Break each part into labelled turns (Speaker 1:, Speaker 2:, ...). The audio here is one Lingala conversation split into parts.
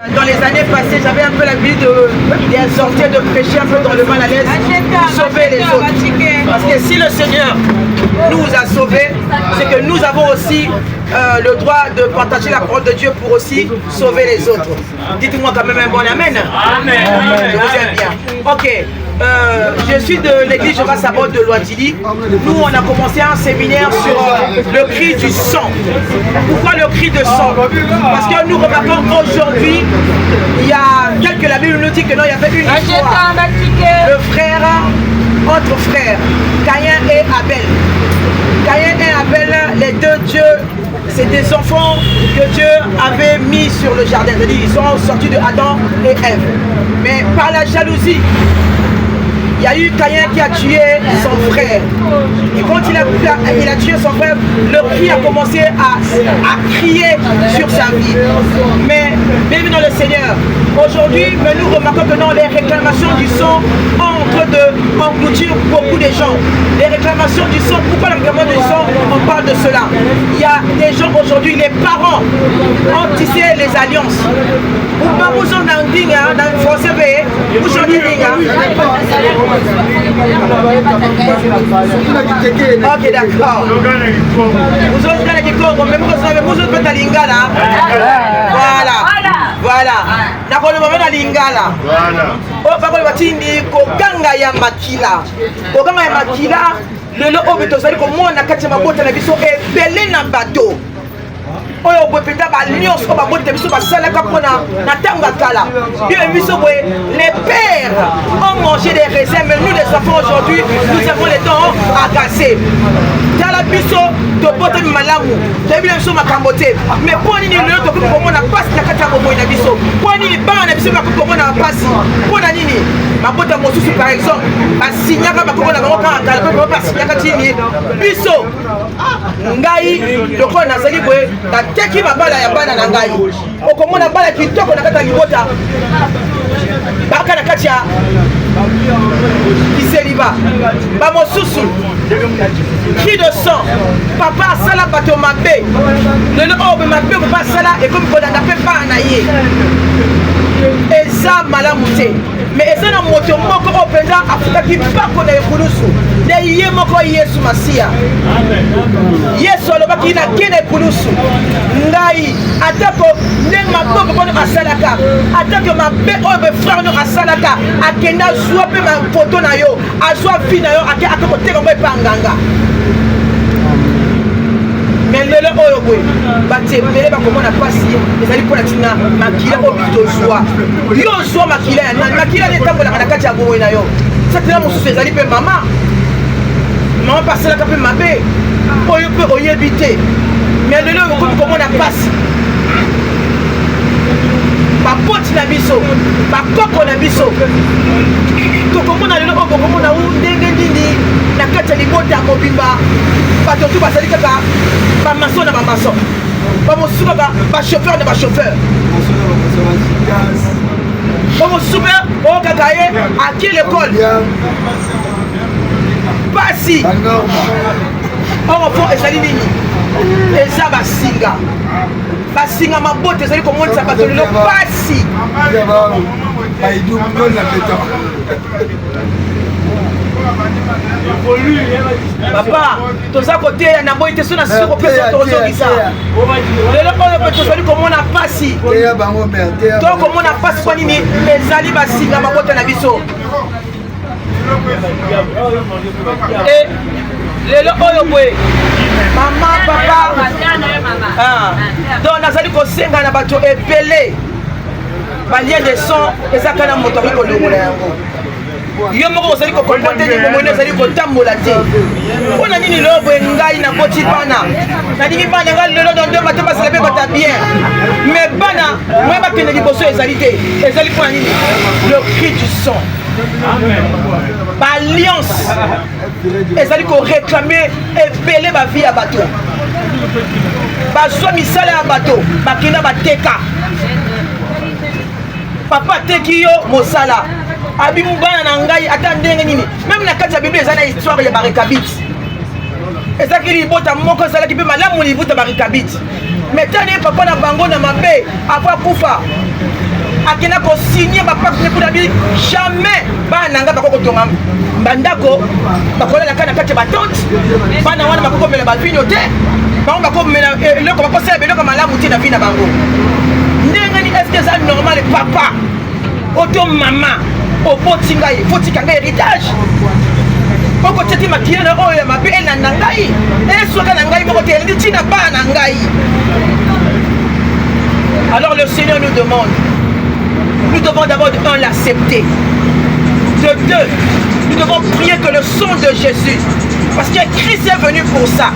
Speaker 1: Dans les années passées, j'avais un peu l'habitude de sortir, de prêcher un peu dans le mal à l'aise, sauver les autres. Parce que si le Seigneur nous a sauvés, c'est que nous avons aussi le droit de partager la parole de Dieu pour aussi sauver les autres. Dites-moi quand même un bon amen. Amen. Je vous aime bien. Ok. Je suis de l'église Jéhovah Sabaoth de Loitili. Nous, on a commencé un séminaire sur le cri du sang. Pourquoi le cri de sang? Parce que nous remarquons qu'aujourd'hui, il y a, tel que la Bible nous dit que non, il y avait une histoire. Le frère, entre frères, Caïn et Abel. Caïn et Abel, les deux dieux, c'est des enfants que Dieu avait mis sur le jardin. C'est-à-dire, ils sont sortis de Adam et Ève. Mais par la jalousie, il y a eu Caïn qui a tué son frère. Et quand il a tué son frère, le cri a commencé à crier sur sa vie. Mais bienvenue dans le Seigneur. Aujourd'hui, nous remarquons que non, les réclamations du sang ont en train d'engloutir beaucoup de gens. Les réclamations du sang, pourquoi les réclamations du sang? On parle de cela. Il y a des gens aujourd'hui, les parents ont tissé les alliances. Ok, d'accord. Vous autres, vous autres, à Lingala. Voilà. Nakolo mama Lingala. Oh, papa, batindi kokanga ya makila. Kokanga ya makila. Lelo obeto zali komona kati mabota na biso ebele na bateau. Oyo bopeta ba nyonso ba bote biso basalaka pona na tanga kala. Les pères ont mangé des raisins, mais nous les enfants aujourd'hui, nous avons les dents agacées. Tala biso to bote malamu. Tabi biso makambote. Mais poni ni lelo to komona passe na kata bobo na biso. Poni ni bana na biso makomona passe. Pona nini? Mabota mosusu par exemple, basinyaka bakomona bango kala pe basinyaka tini. Biso ngai lokona nazali boye teki mabala ya bana na ngai okomona bala kitoko na kata libota baka na kati ya kiseliba bamosusu cri de sang papa asala bato mabe lelo oyo mabe papa asala ekomi kolanda mpe bana ye eza malamu te mais eza na moto moko oyo mpenza afutaki mpako na ekulusu nde ye moko yesu masiya yesu alobaki nake na ekulusu ngai atako ndenge maboko mpono asalaka atako mabe oyo befrère no asalaka akende azwa mpe mafoto na yo azwa vi na yo ake akokoteka ngo epa nganga mais lelo oyo boye bato ebele bakomona mpasi ezali mpona ntina makila oyo tozwa yo ozwa makila ya nani makila nde etambolaka na kati ya bomoyi na yo satela mosusu ezali mpe mama mpe asalaka mpe mabe oyo mpe oyebi te mais lelo oyo okomi komona mpasi bapoti na biso bakoko na biso tokomona lelo oyo bokomona ndenge nini na kati ya libota ya mobimba bato tu bazali kaka bamason na bamason bamosusu kaka bachauffeur na bachauffeur bamosusu mpe oyo kaka ye aki l'école pasi oyo mpo ezali nini eza basinga basinga mabota ezali komonisa bato lelo pasi papa toza koteya na boyi te so na sisi kopesa tozongisa lelo oyo mpe tozali komona pasi tokomona pasi kwa nini ezali basinga mabota na biso lelo oyo boye mama papa donc nazali kosenga na bato ebele balien de son ezaka na moto akoki kolongola yango yo moko ozali kokompote ndenge moyeni ozali kotambola te mpona nini lelo boye ngai naboti bana nandimi bana ngai lelo don nde bato basala mpe bata bien mais bana moye bakende liboso ezali te ezali mpona nini le cri du sang baalliance ezali koréclame ebele bavie ya bato bazwa misala ya bato bakenda bateka papa ateki yo mosala abimu bana na ngai ata ndenge nini même na kati ya bible eza na histoire ya barekabite ezalaki libota moko ezalaki mpe malamu libuta barekabite mais tani papa na bango na mabe apo akufa akena ko signer ba pacte pour la vie jamais ba nanga ba ko tonga bandako ba kola la kana kati ba tante ba na wana ba ko mela ba vinyo te ba ko mela le ko ba ko sebe le ko malamu te na vina bango ndenge ni est-ce que ça normal papa auto maman au botinga il faut tikanga héritage Oko teti makina oyo mabe ena nangai esoka nangai boko te ndi tina ba nangai. Alors le Seigneur nous demande, nous devons d'abord de un l'accepter, de deux nous devons prier que le sang de Jésus, parce que Christ est venu pour ça,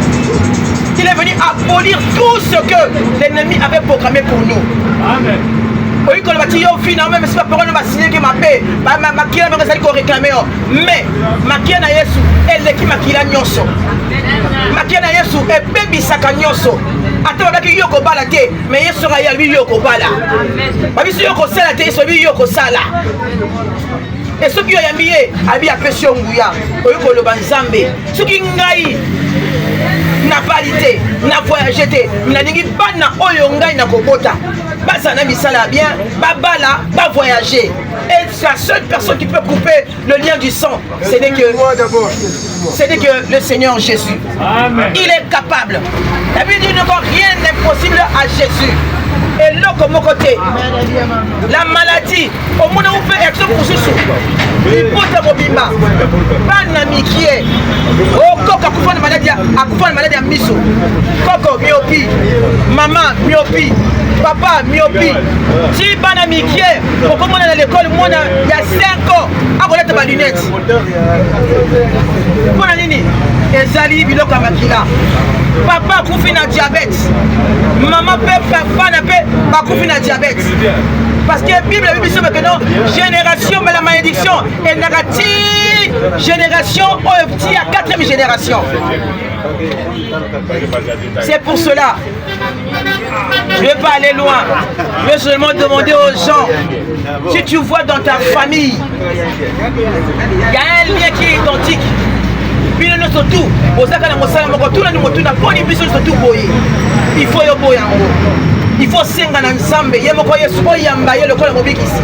Speaker 1: il est venu abolir tout ce que l'ennemi avait programmé pour nous. Amen. Oui, quand on va finalement, mais c'est pas pour nous signer que ma paix, ma qui a réclamé, mais ma qui a Yesu, elle est qui ma qui a nyonso. Ma qui a Yesu, et baby saka nyonso. Attends, on a qui yoko balate, mais Yesu sera lui yoko bala. Babi si yoko sala te, so lui yoko sala. Et ceux qui ont yambié, abi a péché au mouya, oui, qu'on le banzambe. Ceux qui n'aïe, n'a validé, n'a voyagé, n'a dit pas na oyonga na kobota. Bazana misala bien, babala, ba voyager. Et la seule personne qui peut couper le lien du sang, c'est que le Seigneur Jésus. Amen. Il est capable. La Bible dit que rien n'est possible à Jésus. Et là, comme côté, la maladie, au monde où on fait action pour ce sou. Il faut te mobima. Pas n'ami qui est. Oh, coco, à maladie à miso. Coco, myopie. Maman, myopie. Papa, myopie. Si pas n'ami qui est, pour comment on est à l'école, moi, il y a 5 ans, à connaître ma lunette. Pour la ligne, et Zali, Bilok Amakila. Papa, couffé dans diabète. Maman, papa, n'a pas couffé dans diabète. Parce que la Bible dit que non, génération, mais la malédiction est négative. Génération, on dit à 4e génération. C'est pour cela. Je ne vais pas aller loin. Je vais seulement demander aux gens, si tu vois dans ta famille, il y a un lien qui est identique. Puis nous surtout, il faut il faut senga na nzambe ye moko yesu oyamba ye lokola mobikisi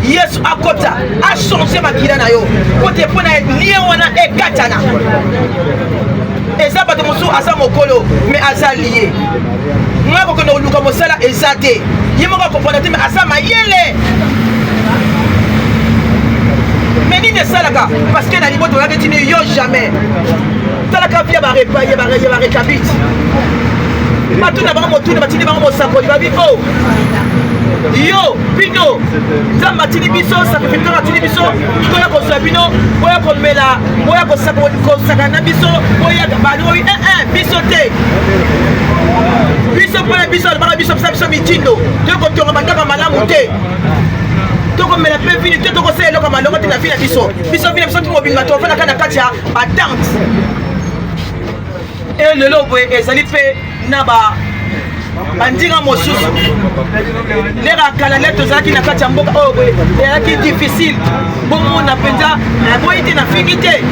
Speaker 1: yesu akota a changer makila na yo kote pona lien wana ekatana eza bato mosu aza mokolo mais aza lié moi ko no luka mosala eza te ye moko comprendre te mais aza mayele mais ni ne salaka parce que na liboto la ketini yo jamais talaka via ba repayer ba récapite bato na bango motuna batindi bango mosakoli babi o yo bino nzambe atindi biso sacrificateur atindi biso toya kozwa bino oya komela oya kosaka na biso oyaka bali oyi biso te biso mpona biso alobaka biso pesa biso mitindo tokotonga bandaka malamu te tokomela mpe vini te tokosala eloko malongo te na vi na biso biso vi na biso timobinga tofandaka na kati ya batante e lelo boye ezali mpe na bandinga mosusu lera kala le tozalaki na kati ya mboka oyo boye ezalaki difficile bomona mpenza boyi te na fiki te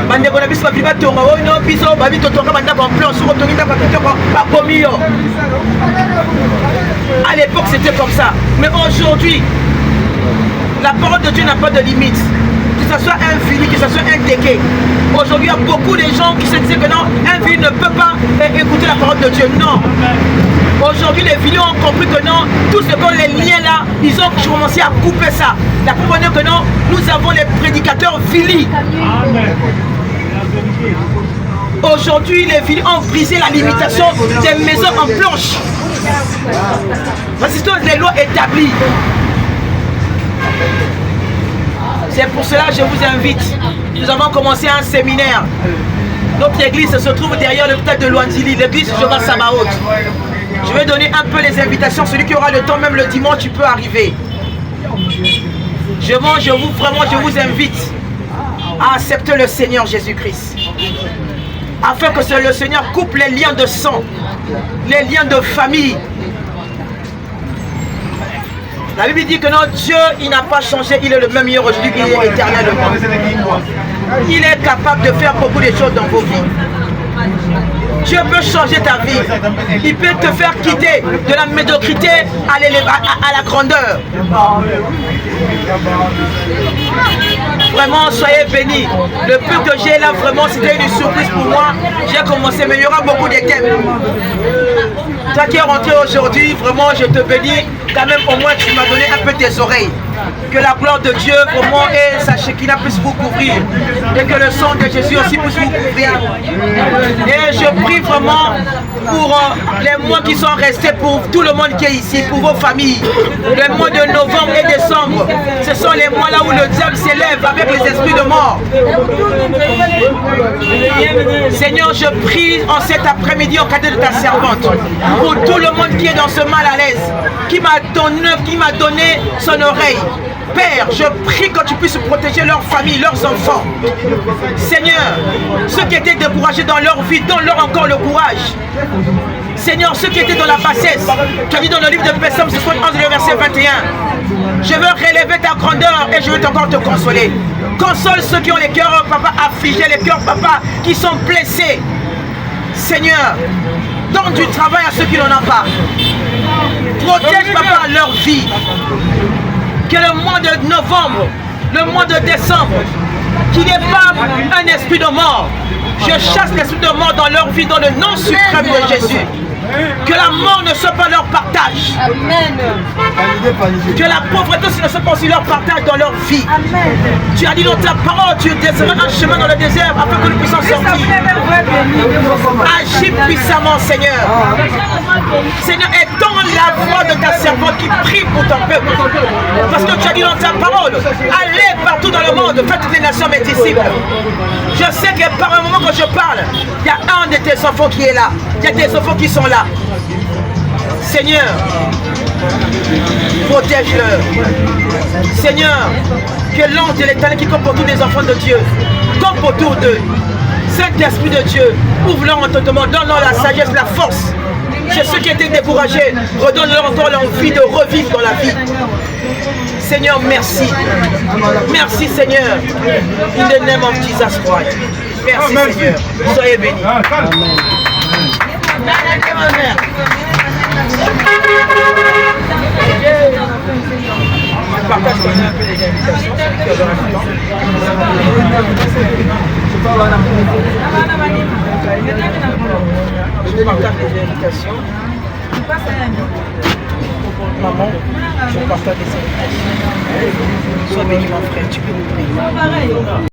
Speaker 1: bandeko na biso babili batonga oyo biso babi totonga bandako en plan soki otongi ndako kitoko bakomi yo. À l'époque c'était comme ça, mais aujourd'hui la parole de Dieu n'a pas de limite. Que ce soit un fili, que ce soit un déquet. Aujourd'hui, il y a beaucoup de gens qui se disent que non, un fili ne peut pas écouter la parole de Dieu. Non. Aujourd'hui, les filles ont compris que non, tout ce qu'on les liens là, ils ont commencé à couper ça. La preuve est que non, nous avons les prédicateurs filis. Aujourd'hui, les filles ont brisé la limitation des maisons en planche. Parce que les lois établies. C'est pour cela que je vous invite. Nous avons commencé un séminaire. Notre église se trouve derrière le stade de Luanzili, l'église Jéhovah Sabaoth. Je vais donner un peu les invitations. Celui qui aura le temps, même le dimanche, tu peux arriver. Je vous invite à accepter le Seigneur Jésus-Christ. Afin que le Seigneur coupe les liens de sang, les liens de famille. La Bible dit que non, Dieu, il n'a pas changé, il est le même hier aujourd'hui, il est éternellement. Il est capable de faire beaucoup de choses dans vos vies. Dieu peut changer ta vie. Il peut te faire quitter de la médiocrité à la grandeur. Vraiment, soyez bénis. Le peu que j'ai là, vraiment, c'était une surprise pour moi. J'ai commencé, mais il y aura beaucoup de thèmes. Toi qui es rentré aujourd'hui, vraiment, je te bénis. Quand même, au moins, tu m'as donné un peu tes oreilles. Que la gloire de Dieu, vraiment, et sa Shekinah puisse vous couvrir. Et que le sang de Jésus aussi puisse vous couvrir. Et je prie vraiment pour les mois qui sont restés, pour tout le monde qui est ici, pour vos familles. Les mois de novembre et décembre, ce sont les mois là où le diable s'élève avec les esprits de mort. Seigneur, je prie en cet après-midi au cadet de ta servante, pour tout le monde qui est dans ce mal à l'aise, qui m'a donné son oreille. Père, je prie que tu puisses protéger leurs familles, leurs enfants. Seigneur, ceux qui étaient découragés dans leur vie, donne-leur encore le courage. Seigneur, ceux qui étaient dans la bassesse, tu as dit dans le livre de Psaume 71, le verset 21, je veux relever ta grandeur et je veux encore te consoler. Console ceux qui ont les cœurs, papa, affligés, les cœurs, papa, qui sont blessés. Seigneur, donne du travail à ceux qui n'en ont pas. Protège, papa, leur vie. Que le mois de novembre, le mois de décembre, qu'il n'y ait pas un esprit de mort. Je chasse l'esprit de mort dans leur vie, dans le nom suprême de Jésus. Que la mort ne soit pas leur partage. Amen. Que la pauvreté ne soit pas aussi leur partage dans leur vie. Amen. Tu as dit dans ta parole, tu dessineras un chemin dans le désert afin que nous puissions sortir. Agis puissamment, Seigneur. Seigneur, étends la voix de ta servante qui prie pour ton peuple. Parce que tu as dit dans ta parole, allez partout dans le monde, faites toutes les nations mes disciples. Je sais que par un moment que je parle, il y a un de tes enfants qui est là. Il y a des enfants qui sont là. Seigneur, protège-leur. Seigneur, que l'ange de l'Éternel qui compte pour tous les enfants de Dieu, compte autour d'eux. Saint-Esprit de Dieu, ouvre-leur entendement, donne-leur la sagesse, la force. Chez ceux qui étaient découragés, redonne-leur encore l'envie de revivre dans la vie. Seigneur, merci. Merci, Seigneur. In the name of Jesus Christ. Merci, Seigneur. Soyez bénis. Amen. Je partage quand même un peu les invitations. Je partage les invitations. Maman, je partage les invitations. Sois béni mon frère, tu peux nous prier.